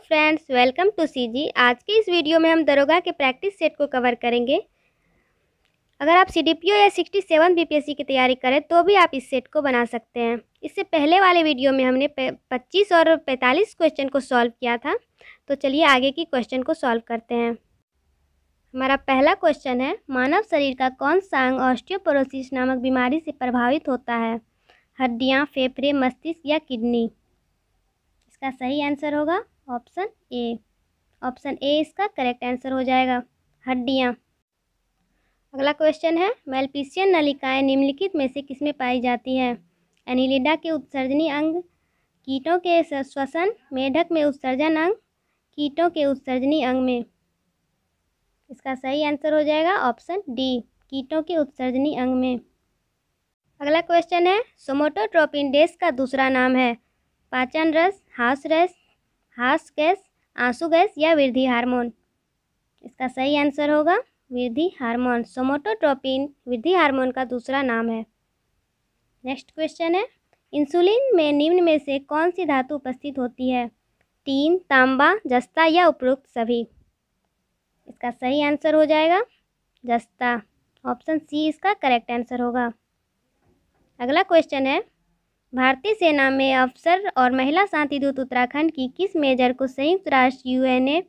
Friends, welcome to CG. आज की इस वीडियो में हम दरोगा के प्रैक्टिस सेट को कवर करेंगे। अगर आप सीडीपीओ या 67 बीपीएससी की तैयारी करें तो भी आप इस सेट को बना सकते हैं। इससे पहले वाले वीडियो में हमने 25 और 45 क्वेश्चन को सॉल्व किया था। तो चलिए आगे की क्वेश्चन को सॉल्व करते हैं। हमारा पहला क्वेश्चन है, मानव शरीर का कौन सा अंग ऑस्टियोपोरोसिस नामक बीमारी से प्रभावित होता है? हड्डियाँ, फेफड़े, मस्तिष्क या किडनी? इसका सही आंसर होगा ऑप्शन ए। ऑप्शन ए इसका करेक्ट आंसर हो जाएगा, हड्डियाँ। अगला क्वेश्चन है, मेलपिसियन नलिकाएं निम्नलिखित में से किसमें पाई जाती है? एनिलिडा के उत्सर्जनी अंग, कीटों के श्वसन, मेढक में उत्सर्जन अंग, कीटों के उत्सर्जनी अंग में? इसका सही आंसर हो जाएगा ऑप्शन डी, कीटों के उत्सर्जनी अंग में। अगला क्वेश्चन है, सोमेटोट्रोपिन डैश का दूसरा नाम है? पाचन रस, हास गैस, आंसू गैस या वृद्धि हार्मोन? इसका सही आंसर होगा वृद्धि हार्मोन। सोमेटोट्रोपिन वृद्धि हार्मोन का दूसरा नाम है। नेक्स्ट क्वेश्चन है, इंसुलिन में निम्न में से कौन सी धातु उपस्थित होती है? टीन, तांबा, जस्ता या उपरोक्त सभी? इसका सही आंसर हो जाएगा जस्ता। ऑप्शन सी इसका करेक्ट आंसर होगा। अगला क्वेश्चन है, भारतीय सेना में अफसर और महिला शांति दूत उत्तराखंड की किस मेजर को संयुक्त राष्ट्र यूएनए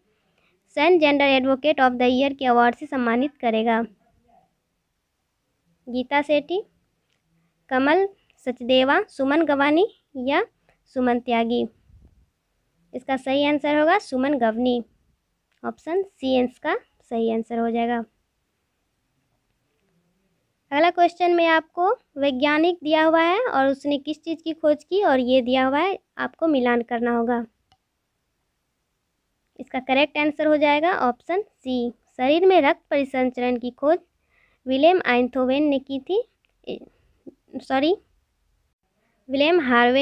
सन gender advocate of the year के अवार्ड से सम्मानित करेगा? गीता सेठी, कमल सचदेवा, सुमन गवानी या सुमन त्यागी? इसका सही आंसर होगा सुमन गवनी। ऑप्शन सी इसका सही आंसर हो जाएगा। अगला क्वेश्चन में आपको वैज्ञानिक दिया हुआ है और उसने किस चीज़ की खोज की और ये दिया हुआ है, आपको मिलान करना होगा। इसका करेक्ट आंसर हो जाएगा ऑप्शन सी, शरीर में रक्त परिसंचरण की खोज विलियम हार्वे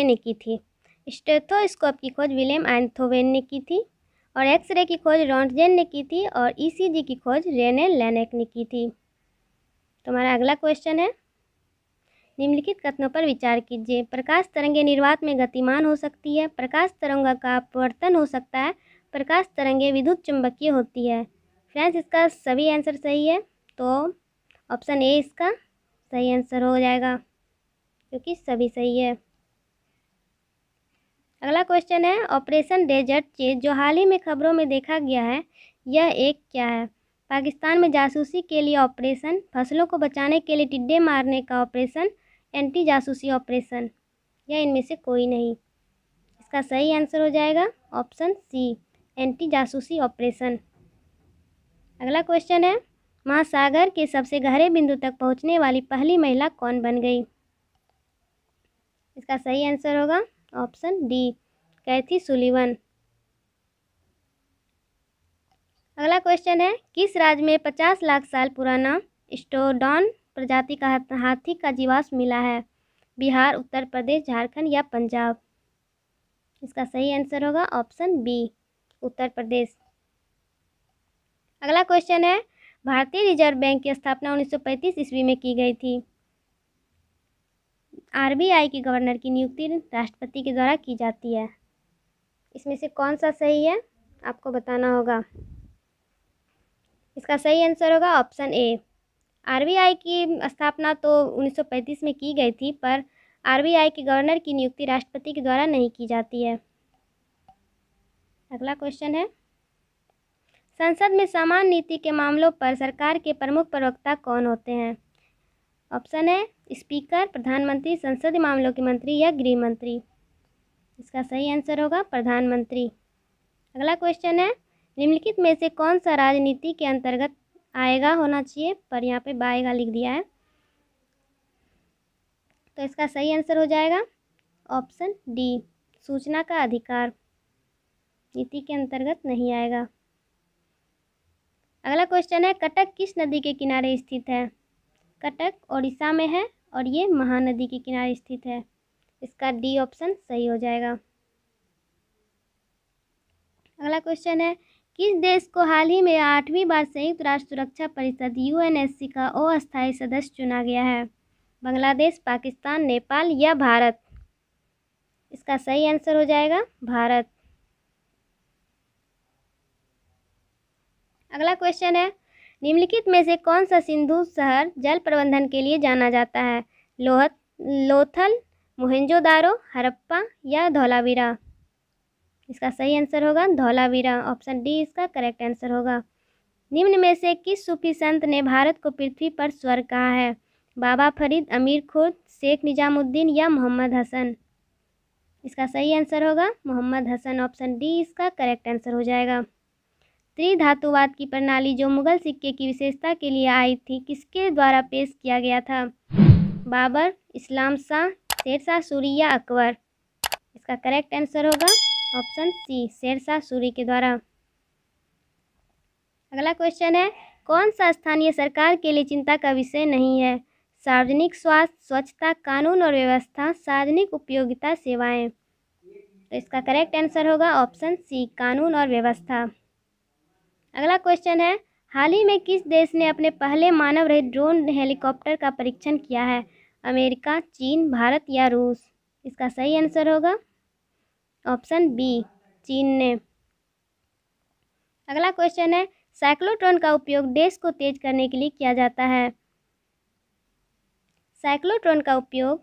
ने की थी। स्टेथोस्कोप की खोज विलियम आइंथोवेन ने की थी और एक्सरे की खोज रोंटगेन ने की थी और ईसीजी की खोज रेने लेनेक ने की थी। तो हमारा अगला क्वेश्चन है, निम्नलिखित कथनों पर विचार कीजिए। प्रकाश तरंगें निर्वात में गतिमान हो सकती है, प्रकाश तरंगों का अपवर्तन हो सकता है, प्रकाश तरंगें विद्युत चुंबकीय होती है। फ्रेंड्स, इसका सभी आंसर सही है, तो ऑप्शन ए इसका सही आंसर हो जाएगा क्योंकि सभी सही है। अगला क्वेश्चन है, ऑपरेशन डेजर्ट चेज जो हाल ही में खबरों में देखा गया है, यह एक क्या है? पाकिस्तान में जासूसी के लिए ऑपरेशन, फसलों को बचाने के लिए टिड्डे मारने का ऑपरेशन, एंटी जासूसी ऑपरेशन या इनमें से कोई नहीं? इसका सही आंसर हो जाएगा ऑप्शन सी, एंटी जासूसी ऑपरेशन। अगला क्वेश्चन है, महासागर के सबसे गहरे बिंदु तक पहुंचने वाली पहली महिला कौन बन गई? इसका सही आंसर होगा ऑप्शन डी, कैथी सुलिवन। अगला क्वेश्चन है, किस राज्य में 50 लाख साल पुराना स्टोडॉन प्रजाति का हाथी का जीवाश्म मिला है? बिहार, उत्तर प्रदेश, झारखंड या पंजाब? इसका सही आंसर होगा ऑप्शन बी, उत्तर प्रदेश। अगला क्वेश्चन है, भारतीय रिजर्व बैंक की स्थापना 1935 ईस्वी में की गई थी। आरबीआई के गवर्नर की नियुक्ति राष्ट्रपति के द्वारा की जाती है। इसमें से कौन सा सही है आपको बताना होगा। इसका सही आंसर होगा ऑप्शन ए। आरबीआई की स्थापना तो 1935 में की गई थी, पर आरबीआई के गवर्नर की नियुक्ति राष्ट्रपति के द्वारा नहीं की जाती है। अगला क्वेश्चन है, संसद में समान नीति के मामलों पर सरकार के प्रमुख प्रवक्ता कौन होते हैं? ऑप्शन है स्पीकर, प्रधानमंत्री, संसदीय मामलों के मंत्री या गृह मंत्री? इसका सही आंसर होगा प्रधानमंत्री। अगला क्वेश्चन है, निम्नलिखित में से कौन सा राजनीति के अंतर्गत आएगा होना चाहिए, पर यहाँ पे बाएगा लिख दिया है, तो इसका सही आंसर हो जाएगा ऑप्शन डी, सूचना का अधिकार नीति के अंतर्गत नहीं आएगा। अगला क्वेश्चन है, कटक किस नदी के किनारे स्थित है? कटक ओडिशा में है और ये महानदी के किनारे स्थित है। इसका डी ऑप्शन सही हो जाएगा। अगला क्वेश्चन है, किस देश को हाल ही में 8वीं बार संयुक्त राष्ट्र सुरक्षा परिषद यूएनएससी का अस्थायी सदस्य चुना गया है? बांग्लादेश, पाकिस्तान, नेपाल या भारत? इसका सही आंसर हो जाएगा भारत। अगला क्वेश्चन है, निम्नलिखित में से कौन सा सिंधु शहर जल प्रबंधन के लिए जाना जाता है? लोथल, मोहेंजोदारो, हड़प्पा या धौलावीरा? इसका सही आंसर होगा धौलावीरा। ऑप्शन डी इसका करेक्ट आंसर होगा। निम्न में से किस सूफी संत ने भारत को पृथ्वी पर स्वर्ग कहा है? बाबा फरीद, अमीर खुर्द, शेख निजामुद्दीन या मोहम्मद हसन? इसका सही आंसर होगा मोहम्मद हसन। ऑप्शन डी इसका करेक्ट आंसर हो जाएगा। त्रिधातुवाद की प्रणाली जो मुगल सिक्के की विशेषता के लिए आई थी, किसके द्वारा पेश किया गया था? बाबर, इस्लाम शाह, शेरशाह सूरी या अकबर? इसका करेक्ट आंसर होगा ऑप्शन सी, शेरशाह सूरी के द्वारा। अगला क्वेश्चन है, कौन सा स्थानीय सरकार के लिए चिंता का विषय नहीं है? सार्वजनिक स्वास्थ्य, स्वच्छता, कानून और व्यवस्था, सार्वजनिक उपयोगिता सेवाएं? तो इसका करेक्ट आंसर होगा ऑप्शन सी, कानून और व्यवस्था। अगला क्वेश्चन है, हाल ही में किस देश ने अपने पहले मानव रहित ड्रोन हेलीकॉप्टर का परीक्षण किया है? अमेरिका, चीन, भारत या रूस? इसका सही आंसर होगा ऑप्शन बी, चीन ने। अगला क्वेश्चन है, साइक्लोट्रॉन का उपयोग देश को तेज करने के लिए किया जाता है। साइक्लोट्रॉन का उपयोग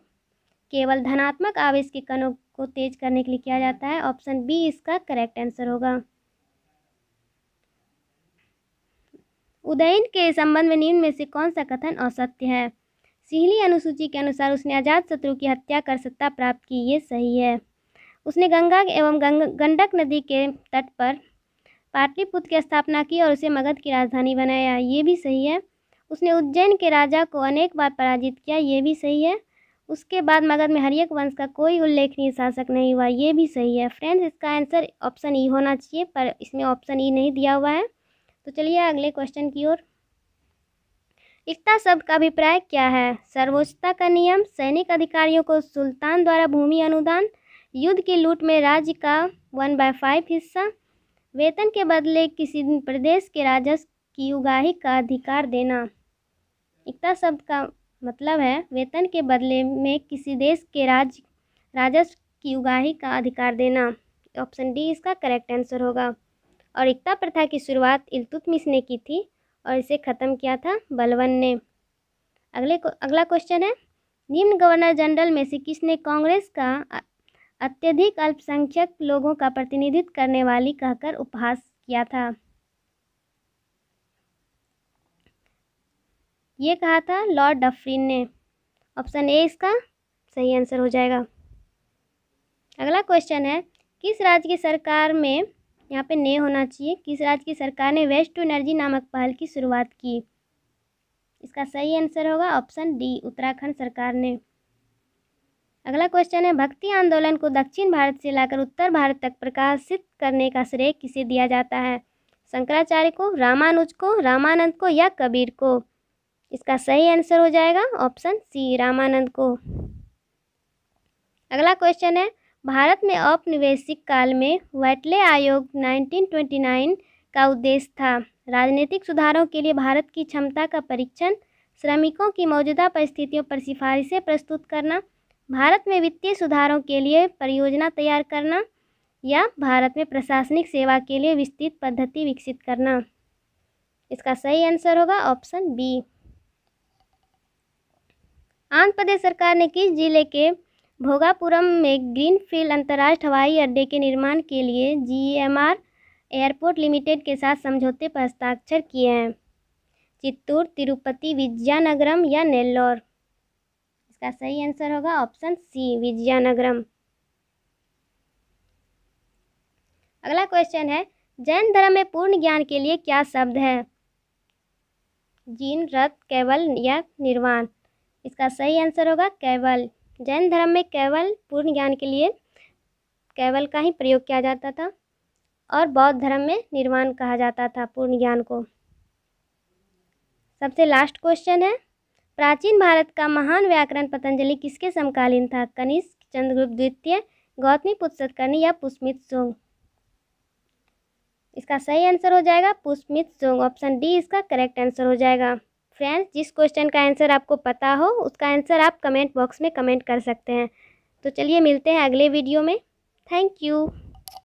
केवल धनात्मक आवेश के कणों को तेज करने के लिए किया जाता है। ऑप्शन बी इसका करेक्ट आंसर होगा। उदयन के संबंध में निम्न में से कौन सा कथन असत्य है? सिहली अनुसूची के अनुसार उसने अजातशत्रु की हत्या कर सत्ता प्राप्त की, ये सही है। उसने गंगा एवं गंडक नदी के तट पर पाटलिपुत्र की स्थापना की और उसे मगध की राजधानी बनाया, ये भी सही है। उसने उज्जैन के राजा को अनेक बार पराजित किया, ये भी सही है। उसके बाद मगध में हर्यक वंश का कोई उल्लेखनीय शासक नहीं हुआ, ये भी सही है। फ्रेंड्स, इसका आंसर ऑप्शन ई होना चाहिए, पर इसमें ऑप्शन ई नहीं दिया हुआ है। तो चलिए अगले क्वेश्चन की ओर। एकता शब्द का अभिप्राय क्या है? सर्वोच्चता का नियम, सैनिक अधिकारियों को सुल्तान द्वारा भूमि अनुदान, युद्ध की लूट में राज्य का 1/5 हिस्सा, वेतन के बदले किसी प्रदेश के राजस्व की उगाही का अधिकार देना। एकता शब्द का मतलब है वेतन के बदले में किसी देश के राजस्व की उगाही का अधिकार देना। ऑप्शन डी इसका करेक्ट आंसर होगा। और एकता प्रथा की शुरुआत इल्तुतमिश ने की थी और इसे ख़त्म किया था बलबन ने। अगला क्वेश्चन है, निम्न गवर्नर जनरल में से किसने कांग्रेस का अत्यधिक अल्पसंख्यक लोगों का प्रतिनिधित्व करने वाली कहकर उपहास किया था? ये कहा था लॉर्ड डफरिन ने। ऑप्शन ए इसका सही आंसर हो जाएगा। अगला क्वेश्चन है, किस राज्य की सरकार में, यहाँ पे ने होना चाहिए, किस राज्य की सरकार ने वेस्ट टू एनर्जी नामक पहल की शुरुआत की? इसका सही आंसर होगा ऑप्शन डी, उत्तराखंड सरकार ने। अगला क्वेश्चन है, भक्ति आंदोलन को दक्षिण भारत से लाकर उत्तर भारत तक प्रकाशित करने का श्रेय किसे दिया जाता है? शंकराचार्य को, रामानुज को, रामानंद को या कबीर को? इसका सही आंसर हो जाएगा ऑप्शन सी, रामानंद को। अगला क्वेश्चन है, भारत में औपनिवेशिक काल में वैटले आयोग 1929 का उद्देश्य था राजनीतिक सुधारों के लिए भारत की क्षमता का परीक्षण, श्रमिकों की मौजूदा परिस्थितियों पर सिफारिशें प्रस्तुत करना, भारत में वित्तीय सुधारों के लिए परियोजना तैयार करना या भारत में प्रशासनिक सेवा के लिए विस्तृत पद्धति विकसित करना? इसका सही आंसर होगा ऑप्शन बी। आंध्र प्रदेश सरकार ने किस जिले के भोगापुरम में ग्रीनफील्ड अंतर्राष्ट्रीय हवाई अड्डे के निर्माण के लिए GMR एयरपोर्ट लिमिटेड के साथ समझौते पर हस्ताक्षर किए हैं? चित्तूर, तिरुपति, विजयनगरम या नेल्लोर? इसका सही आंसर होगा ऑप्शन सी, विजयनगरम। अगला क्वेश्चन है, जैन धर्म में पूर्ण ज्ञान के लिए क्या शब्द है? जीन, रत, केवल या निर्वाण? इसका सही आंसर होगा केवल। जैन धर्म में केवल पूर्ण ज्ञान के लिए केवल का ही प्रयोग किया जाता था और बौद्ध धर्म में निर्वाण कहा जाता था पूर्ण ज्ञान को। सबसे लास्ट क्वेश्चन है, प्राचीन भारत का महान व्याकरण पतंजलि किसके समकालीन था? कनिष्क, चंद्रगुप्त द्वितीय, गौतमीपुत्र सतकर्णी या पुष्यमित्र शुंग? इसका सही आंसर हो जाएगा पुष्यमित्र शुंग। ऑप्शन डी इसका करेक्ट आंसर हो जाएगा। फ्रेंड्स, जिस क्वेश्चन का आंसर आपको पता हो उसका आंसर आप कमेंट बॉक्स में कमेंट कर सकते हैं। तो चलिए मिलते हैं अगले वीडियो में। Thank you.